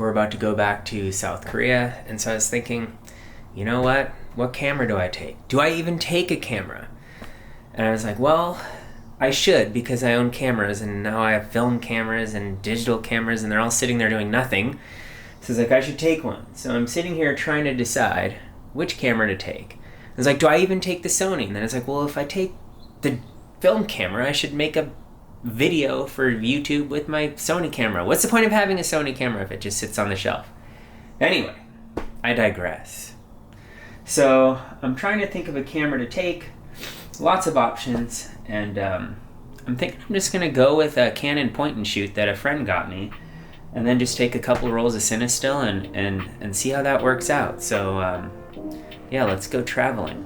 we're about to go back to South Korea, and so I was thinking, you know what? What camera do I take? Do I even take a camera? And I was like, well, I should, because I own cameras, and now I have film cameras and digital cameras, and they're all sitting there doing nothing. So it's like, I should take one. So I'm sitting here trying to decide which camera to take. It's like, do I even take the Sony? And then it's like, well, if I take the film camera, I should make a video for YouTube with my Sony camera. What's the point of having a Sony camera if it just sits on the shelf? Anyway, I digress. So I'm trying to think of a camera to take. Lots of options, and I'm thinking I'm just gonna go with a Canon point and shoot that a friend got me, and then just take a couple rolls of CineStill and see how that works out. So yeah, let's go traveling.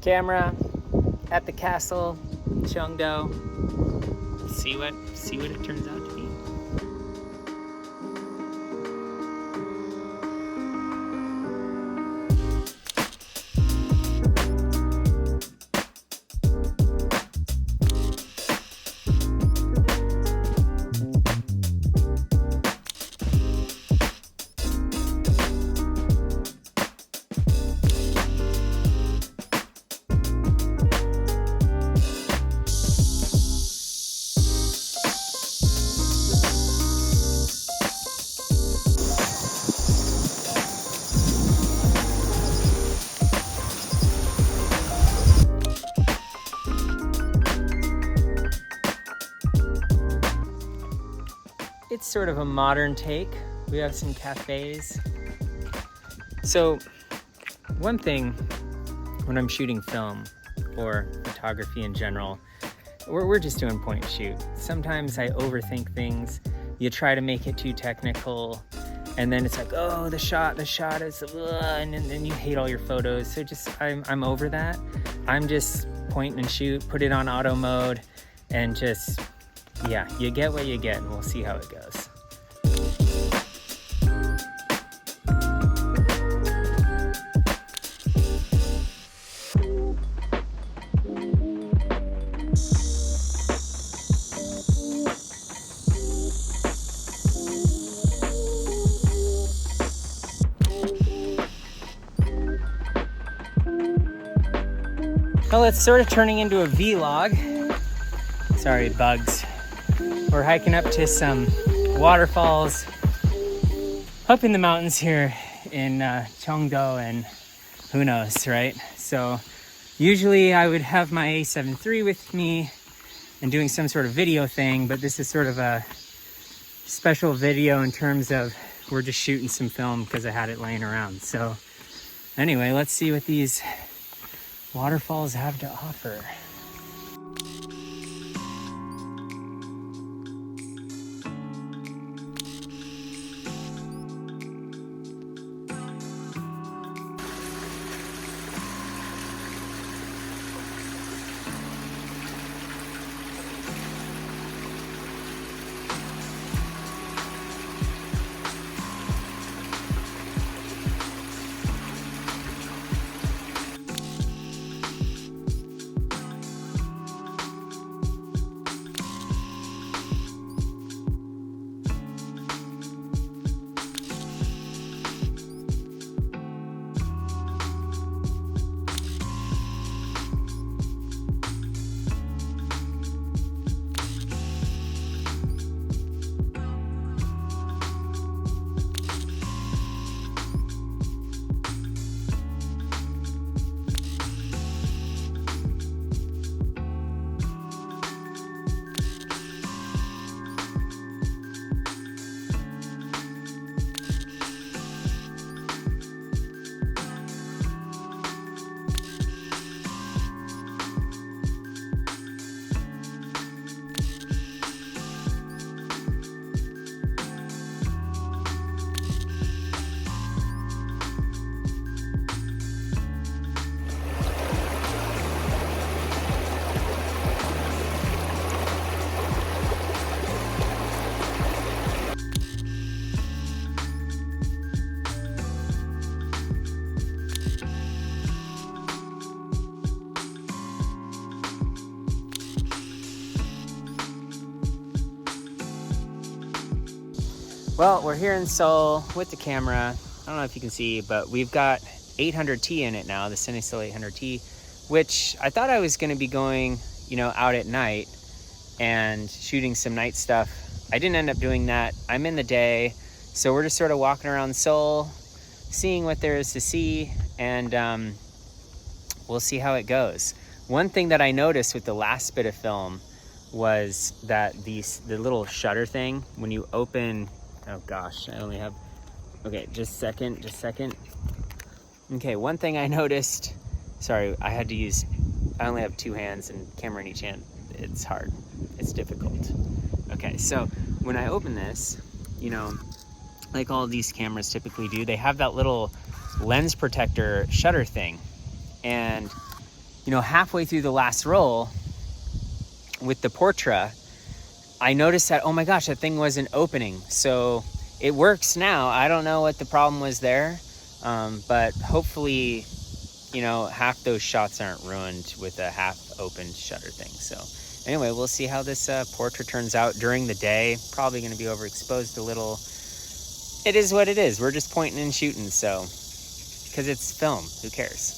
Camera at the castle, Cheongdo. See what it turns out to be. It's sort of a modern take. We have some cafes. So one thing when I'm shooting film or photography in general, we're just doing point and shoot. Sometimes I overthink things. You try to make it too technical, and then it's like, oh, the shot is, and then you hate all your photos. So just, I'm over that. I'm just point and shoot, put it on auto mode, and just, yeah, you get what you get, and we'll see how it goes. Well, it's sort of turning into a vlog. Sorry, bugs. We're hiking up to some waterfalls up in the mountains here in Cheongdo, and who knows, right? So usually I would have my A7 III with me, and doing some sort of video thing, but this is sort of a special video in terms of we're just shooting some film because I had it laying around. So anyway, let's see what these waterfalls have to offer. Well, we're here in Seoul with the camera. I don't know if you can see, but we've got 800T in it now, the CineStill 800T, which I thought I was going to be going, out at night and shooting some night stuff. I didn't end up doing that. I'm in the day, so we're just sort of walking around Seoul, seeing what there is to see, and we'll see how it goes. One thing that I noticed with the last bit of film was that the little shutter thing, when you open, oh gosh, I only have, okay, just a second. Okay, one thing I noticed, sorry, I only have two hands and camera in each hand. It's hard, it's difficult. Okay, so when I open this, like all of these cameras typically do, they have that little lens protector shutter thing. And, halfway through the last roll with the Portra, I noticed that, oh my gosh, that thing wasn't opening. So it works now. I don't know what the problem was there, but hopefully, half those shots aren't ruined with a half-opened shutter thing. So anyway, we'll see how this Portra turns out during the day. Probably going to be overexposed a little. It is what it is. We're just pointing and shooting, so, because it's film, who cares?